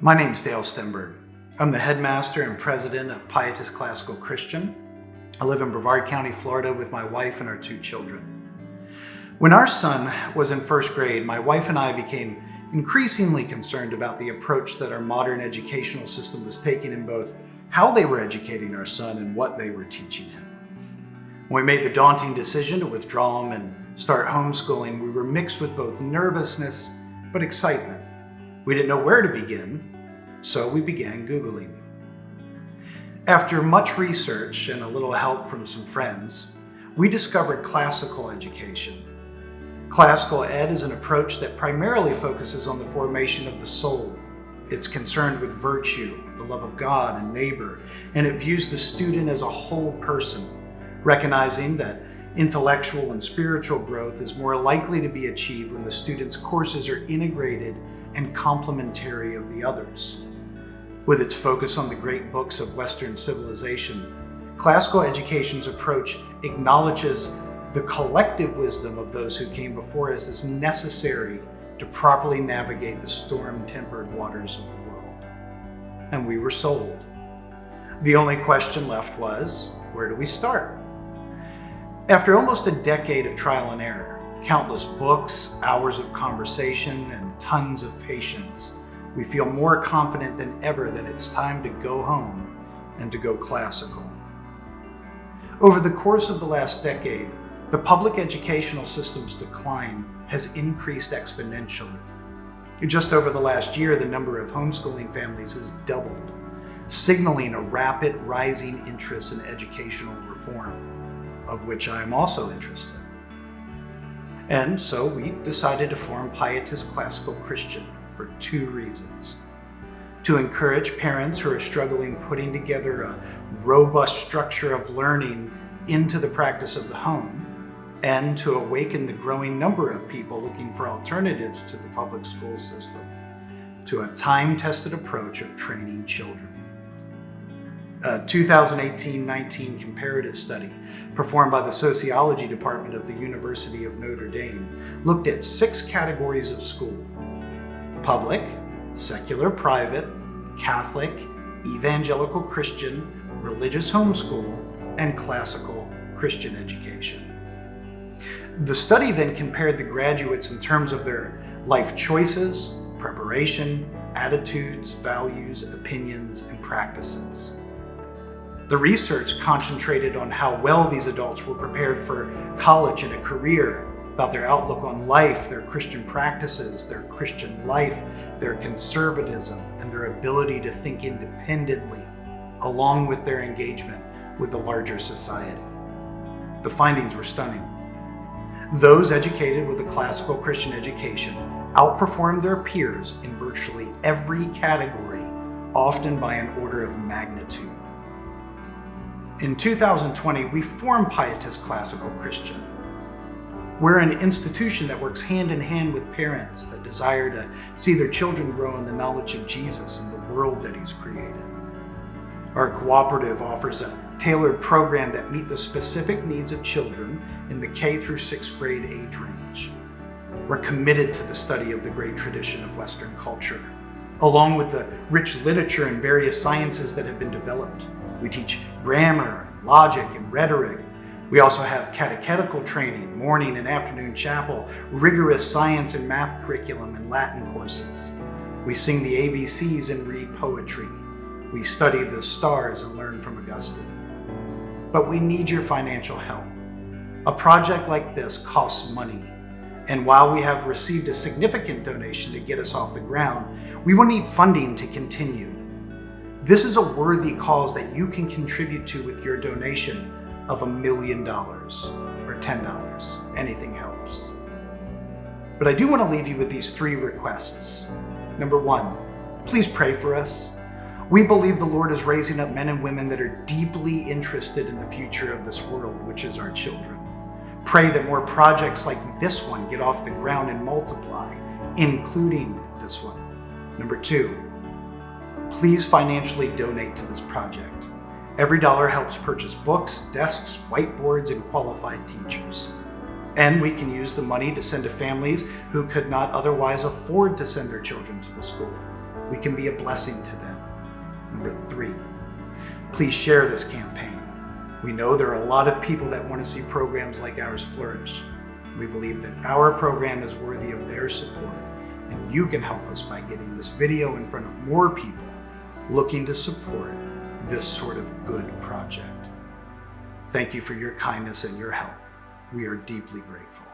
My name's Dale Stenberg. I'm the headmaster and president of Pietas Classical Christian. I live in Brevard County, Florida with my wife and our 2 children. When our son was in 1st grade, my wife and I became increasingly concerned about the approach that our modern educational system was taking in both how they were educating our son and what they were teaching him. When we made the daunting decision to withdraw him and start homeschooling, we were mixed with both nervousness but excitement. We didn't know where to begin, so we began Googling. After much research and a little help from some friends, we discovered classical education. Classical ed is an approach that primarily focuses on the formation of the soul. It's concerned with virtue, the love of God and neighbor, and it views the student as a whole person, recognizing that intellectual and spiritual growth is more likely to be achieved when the student's courses are integrated and complementary of the others. With its focus on the great books of Western civilization, classical education's approach acknowledges the collective wisdom of those who came before us as necessary to properly navigate the storm-tempered waters of the world. And we were sold. The only question left was, where do we start? After almost a decade of trial and error, countless books, hours of conversation, and tons of patience, we feel more confident than ever that it's time to go home and to go classical. Over the course of the last decade, the public educational system's decline has increased exponentially. Just over the last year, the number of homeschooling families has doubled, signaling a rapid rising interest in educational reform, of which I am also interested. And so we decided to form Pietas Classical Christian for 2 reasons. To encourage parents who are struggling putting together a robust structure of learning into the practice of the home, and to awaken the growing number of people looking for alternatives to the public school system to a time-tested approach of training children. A 2018-19 comparative study performed by the Sociology Department of the University of Notre Dame looked at 6 categories of school: public, secular private, Catholic, evangelical Christian, religious homeschool, and classical Christian education. The study then compared the graduates in terms of their life choices, preparation, attitudes, values, opinions, and practices. The research concentrated on how well these adults were prepared for college and a career, about their outlook on life, their Christian practices, their Christian life, their conservatism, and their ability to think independently, along with their engagement with the larger society. The findings were stunning. Those educated with a classical Christian education outperformed their peers in virtually every category, often by an order of magnitude. In 2020, we formed Pietas Classical Christian. We're an institution that works hand in hand with parents that desire to see their children grow in the knowledge of Jesus and the world that He's created. Our cooperative offers a tailored program that meets the specific needs of children in the K through 6th grade age range. We're committed to the study of the great tradition of Western culture, along with the rich literature and various sciences that have been developed. We teach grammar, logic, and rhetoric. We also have catechetical training, morning and afternoon chapel, rigorous science and math curriculum, and Latin courses. We sing the ABCs and read poetry. We study the stars and learn from Augustine. But we need your financial help. A project like this costs money, and while we have received a significant donation to get us off the ground, we will need funding to continue. This is a worthy cause that you can contribute to with your donation of $1 million or $10. Anything helps. But I do want to leave you with these 3 requests. Number 1, please pray for us. We believe the Lord is raising up men and women that are deeply interested in the future of this world, which is our children. Pray that more projects like this one get off the ground and multiply, including this one. Number 2, please financially donate to this project. Every dollar helps purchase books, desks, whiteboards, and qualified teachers. And we can use the money to send to families who could not otherwise afford to send their children to the school. we can be a blessing to them. Number 3, please share this campaign. We know there are a lot of people that want to see programs like ours flourish. We believe that our program is worthy of their support, and you can help us by getting this video in front of more people looking to support this sort of good project. Thank you for your kindness and your help. We are deeply grateful.